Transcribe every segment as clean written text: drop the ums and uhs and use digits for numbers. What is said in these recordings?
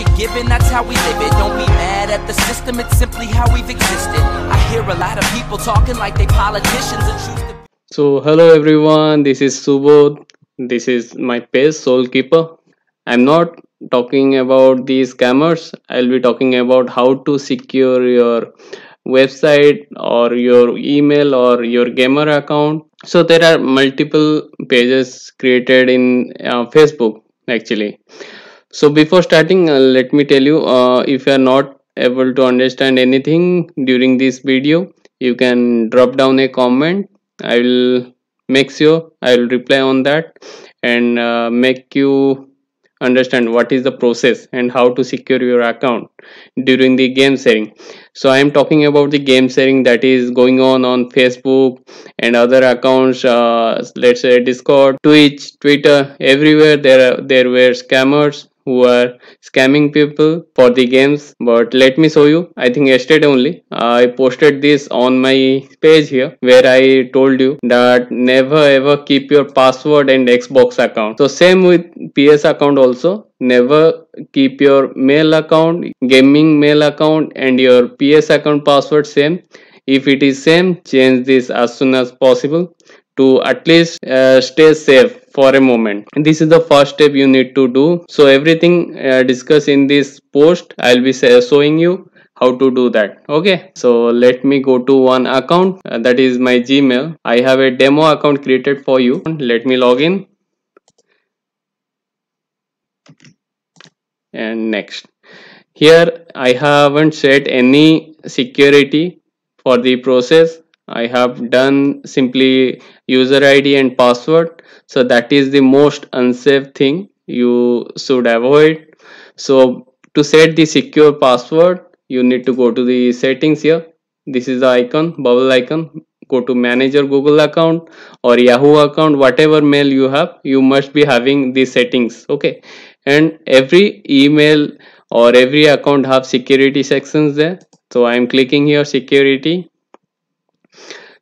you're given, that's how we live it. Don't be mad at the system, it's simply how we've existed. I hear a lot of people talking like they politicians and choose to. So hello everyone, this is Subodh. This is my page Soulkeeper. I'm not talking about the scammers. I'll be talking about how to secure your website or your email or your gamer account. So there are multiple pages created in Facebook actually. So before starting, let me tell you, if you are not able to understand anything during this video, you can drop down a comment. I will make sure I will reply on that and make you understand what is the process and how to secure your account during the game sharing. So I am talking about the game sharing that is going on Facebook and other accounts, let's say Discord, Twitch, Twitter. Everywhere there were scammers who are scamming people for the games. But let me show you. I think yesterday only I posted this on my page here where I told you that never ever keep your password and Xbox account. So same with PS account also. Never keep your mail account, gaming mail account and your PS account password same. If it is same, change this as soon as possible to at least stay safe for a moment. And this is the first step you need to do. So everything discussed in this post, I'll be showing you how to do that. Okay, so let me go to one account, that is my Gmail. I have a demo account created for you. Let me log in and next. Here I haven't set any security for the process. I have done simply user ID and password. So that is the most unsafe thing you should avoid. So to set the secure password, you need to go to the settings here. This is the icon, bubble icon. Go to manage your Google account or Yahoo account, whatever mail you have, you must be having these settings. Okay, and every email or every account have security sections there. So I am clicking here security.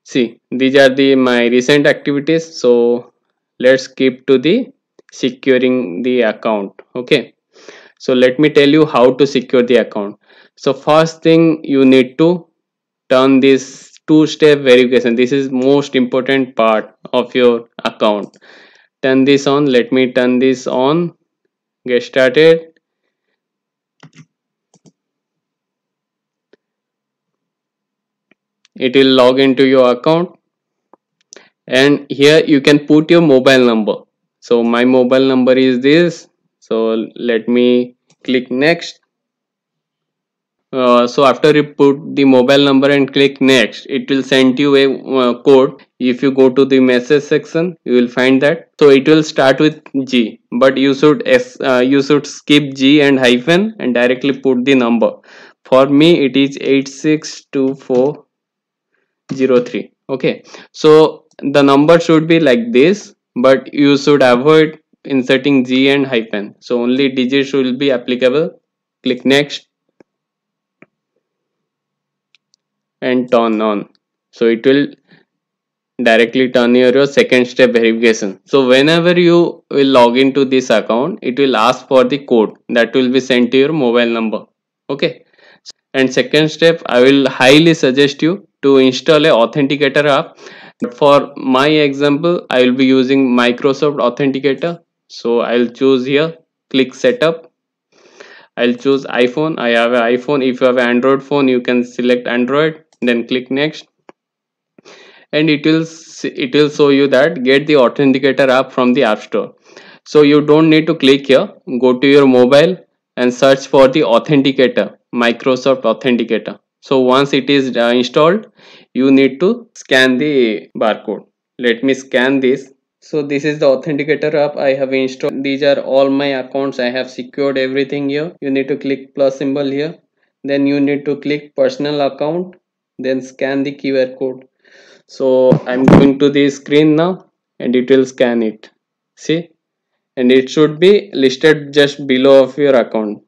See, these are the my recent activities. So let's skip to the securing the account. Okay, so let me tell you how to secure the account. So first thing, you need to turn this two-step verification. This is most important part of your account. Turn this on. Let me turn this on. Get started. It will log into your account and here you can put your mobile number. So my mobile number is this. So let me click next. So after you put the mobile number and click next, it will send you a code. If you go to the message section, you will find that. So it will start with G, but you should skip G and hyphen and directly put the number. For me it is 862403. Okay, so the number should be like this, but you should avoid inserting G and hyphen. So only digits will be applicable. Click next and turn on. So it will directly turn your second step verification. So whenever you will log into this account, it will ask for the code that will be sent to your mobile number. Okay, and second step, I will highly suggest you to install a authenticator app. For my example, I will be using Microsoft Authenticator. So I'll choose here, click setup. I'll choose iPhone. I have an iPhone. If you have an Android phone, you can select Android, then click next. And it will show you that get the authenticator app from the App Store. So you don't need to click here. Go to your mobile and search for the authenticator, Microsoft Authenticator. So once it is installed, you need to scan the barcode. Let me scan this. So this is the authenticator app I have installed. These are all my accounts. I have secured everything here. You need to click plus symbol here. Then you need to click personal account. Then scan the QR code. So I'm going to the screen now and it will scan it. See, and it should be listed just below of your account.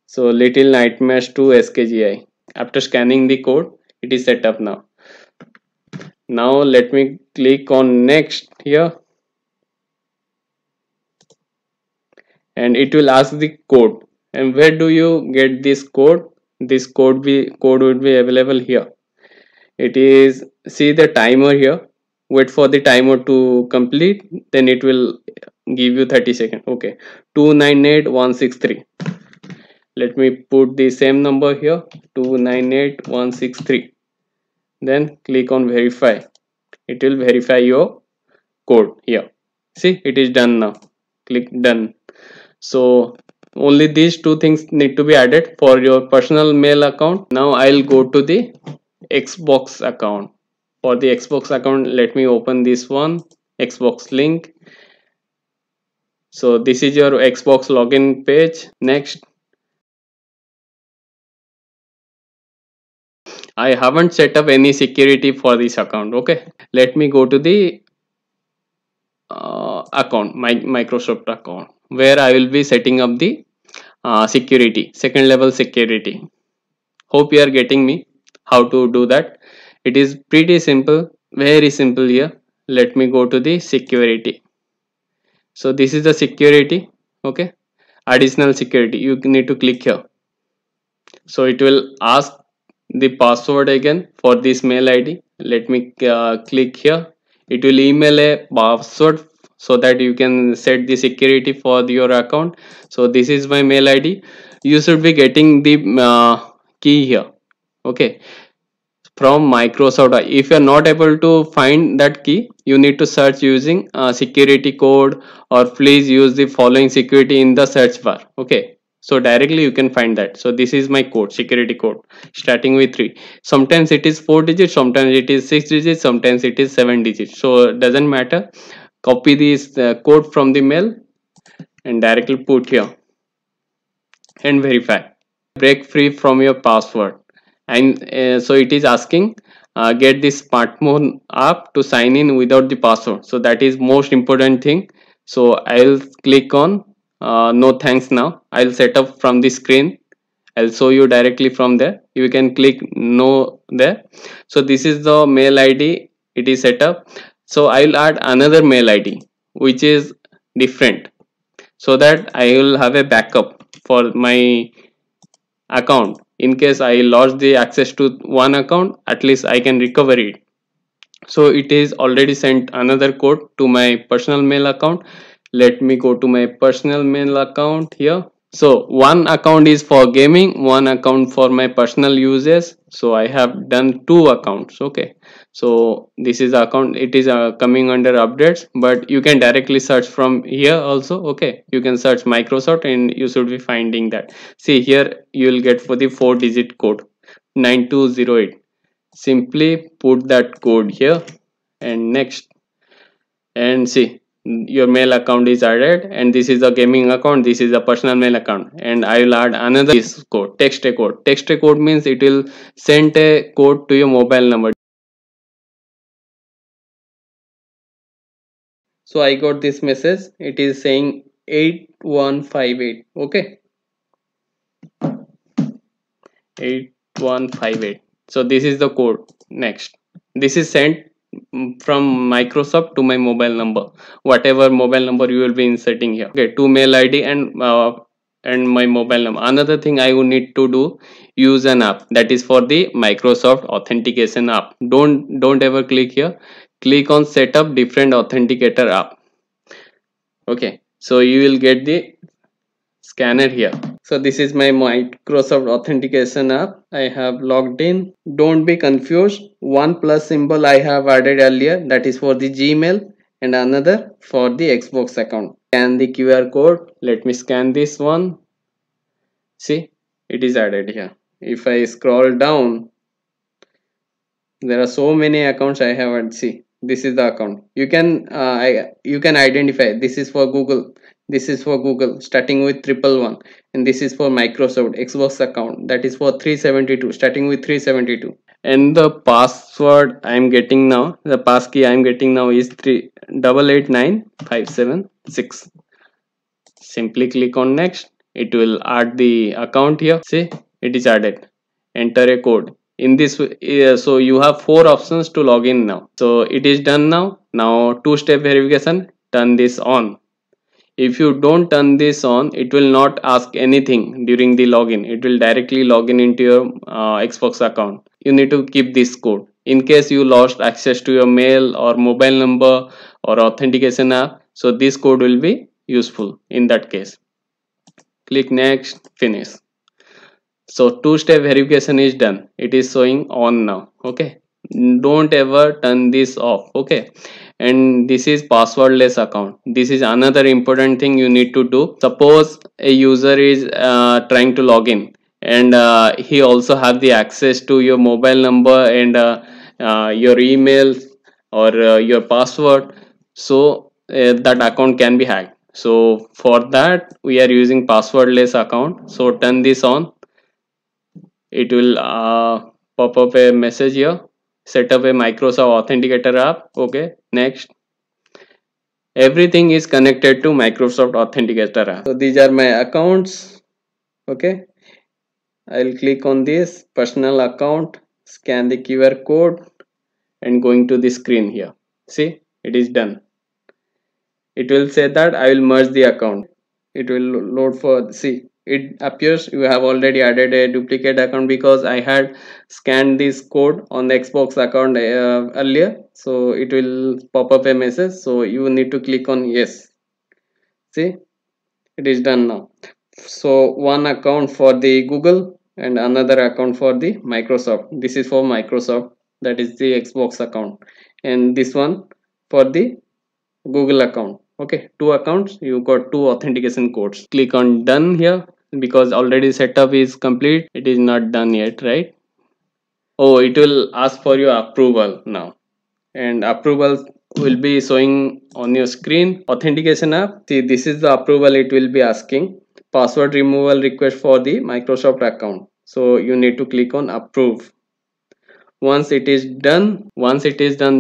So Little Nightmares 2 SKGI. After scanning the code, it is set up now. Now let me click on next here and it will ask the code. And where do you get this code? This code would be available here. It is, see the timer here, wait for the timer to complete, then it will give you 30 seconds. Okay, 298163. Let me put the same number here, 298163. Then click on verify. It will verify your code here. See, it is done now. Click done. So only these two things need to be added for your personal mail account. Now I'll go to the Xbox account. For the Xbox account, let me open this one, Xbox link. So this is your Xbox login page. Next, I haven't set up any security for this account. Okay, let me go to the account, my Microsoft account, where I will be setting up the security, second level security. Hope you are getting me how to do that. It is pretty simple, very simple here. Let me go to the security. So this is the security. Okay, additional security, you need to click here. So it will ask the password again for this mail ID. Let me click here. It will email a password so that you can set the security for your account. So this is my mail ID. You should be getting the key here. Okay, from Microsoft. If you are not able to find that key, you need to search using security code, or please use the following security in the search bar. Okay, so directly you can find that. So this is my code, security code, starting with 3. Sometimes it is 4 digits, sometimes it is 6 digits, sometimes it is 7 digits. So it doesn't matter. Copy this code from the mail and directly put here and verify. Break free from your password. And so it is asking get this smartphone app to sign in without the password. So that is most important thing. So I'll click on no thanks. Now I'll set up from the screen. I'll show you directly from there. You can click no there. So this is the mail ID, it is set up. So I'll add another mail ID which is different, so that I will have a backup for my account. In case I lost the access to one account, at least I can recover it. So it is already sent another code to my personal mail account. Let me go to my personal mail account here. So one account is for gaming, one account for my personal uses. So I have done 2 accounts. Okay, so this is account, it is coming under updates, but you can directly search from here also. Okay, you can search Microsoft and you should be finding that. See here, you will get for the 4-digit code 9208. Simply put that code here and next, and see your mail account is added. And this is a gaming account, this is a personal mail account, and I will add another this code, text a code. Text a code means it will send a code to your mobile number. So I got this message, it is saying 8158. Okay, 8158. So this is the code. Next, this is sent from Microsoft to my mobile number, whatever mobile number you will be inserting here. Okay, to mail ID and my mobile number. Another thing I would need to do, use an app that is for the Microsoft authentication app. Don't ever click here. Click on setup different authenticator app. Okay, so you will get the scanner here. So this is my Microsoft authentication app. I have logged in. Don't be confused. One plus symbol I have added earlier, that is for the Gmail, and another for the Xbox account. Scan the QR code. Let me scan this one. See, it is added here. If I scroll down, there are so many accounts I have added. See, this is the account. You can identify. This is for Google. This is for Google, starting with 111, and this is for Microsoft Xbox account, that is for 372, starting with 372. And the password I am getting now, the passkey I am getting now is 389576. Simply click on next. It will add the account here. See, it is added. Enter a code. In this so you have 4 options to log in now. So it is done now. Now 2-step verification, turn this on. If you don't turn this on, it will not ask anything during the login. It will directly log in into your Xbox account. You need to keep this code in case you lost access to your mail or mobile number or authentication app. So this code will be useful in that case. Click next, finish. So two-step verification is done. It is showing on now. Okay, don't ever turn this off. Okay, and this is passwordless account. This is another important thing you need to do. Suppose a user is trying to log in, and he also have the access to your mobile number and your email or your password, so that account can be hacked. So for that we are using passwordless account. So turn this on. It will pop up a message here. Set up a Microsoft Authenticator app. Okay, next. Everything is connected to Microsoft Authenticator app. So these are my accounts. Okay, I'll click on this personal account, scan the QR code, and going to the screen here. See, it is done. It will say that I will merge the account. It will load for, see, it appears you have already added a duplicate account because I had scanned this code on the Xbox account earlier. So it will pop up a message, so you need to click on yes. See, it is done now. So one account for the Google and another account for the Microsoft. This is for Microsoft, that is the Xbox account, and this one for the Google account. Okay, two accounts, you got two authentication codes. Click on done here because already setup is complete. It is not done yet, right? Oh, it will ask for your approval now, and approval will be showing on your screen. Authentication app, see, this is the approval. It will be asking password removal request for the Microsoft account, so you need to click on approve. Once it is done,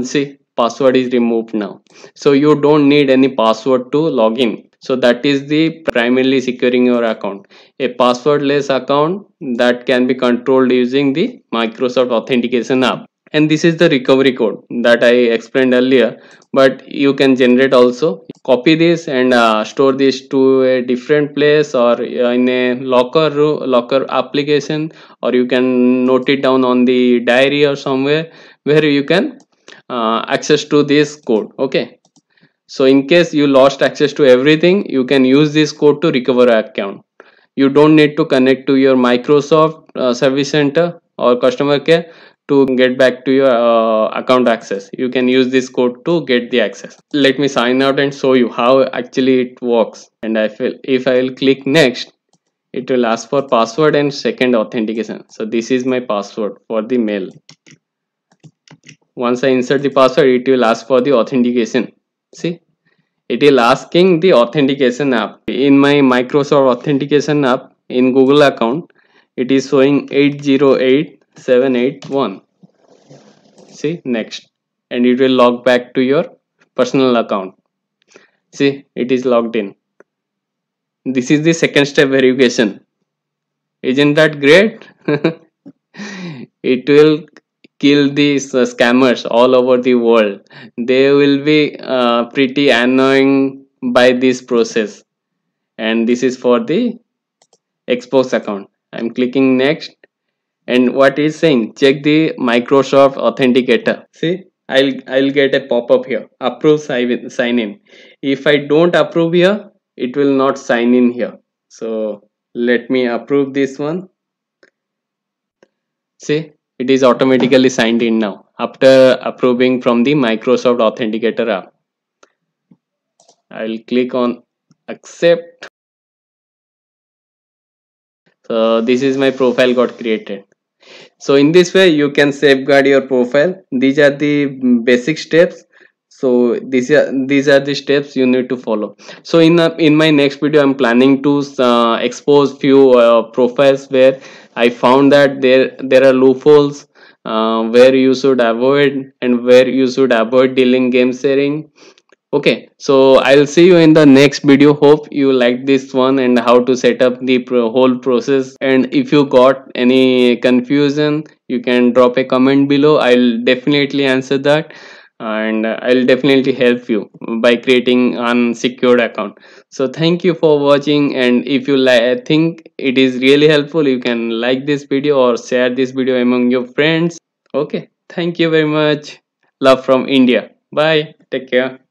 see, password is removed now. So you don't need any password to log in. So that is the primarily securing your account. A passwordless account that can be controlled using the Microsoft Authentication app. And this is the recovery code that I explained earlier, but you can generate also. Copy this and store this to a different place or in a locker application, or you can note it down on the diary or somewhere where you can access to this code. Okay, so in case you lost access to everything, you can use this code to recover your account. You don't need to connect to your Microsoft service center or customer care to get back to your account access. You can use this code to get the access. Let me sign out and show you how actually it works. And if I will click next, it will ask for password and second authentication. So this is my password for the mail. Once I insert the password, it will ask for the authentication. See, it is asking the authentication app. In my Microsoft Authentication app in Google account, it is showing 808781. See, next, and it will log back to your personal account. See, it is logged in. This is the second step verification. Isn't that great? It will kill these scammers all over the world. They will be pretty annoying by this process. And this is for the Xbox account. I'm clicking next, and what is saying, check the Microsoft Authenticator. See, I'll get a pop-up here, approve sign in. If I don't approve here, it will not sign in here. So let me approve this one. See, it is automatically signed in now after approving from the Microsoft Authenticator app. I'll click on accept. So this is my profile got created. So in this way you can safeguard your profile. These are the basic steps. So these are the steps you need to follow. So in my next video I'm planning to expose few profiles where I found that there are loopholes where you should avoid and where you should avoid dealing game sharing. Okay, so I'll see you in the next video. Hope you like this one and how to set up the whole process. And if you got any confusion, you can drop a comment below. I'll definitely answer that. and I'll definitely help you by creating unsecured account. So thank you for watching, and if you think it is really helpful, you can like this video or share this video among your friends. Okay, thank you very much. Love from India. Bye, take care.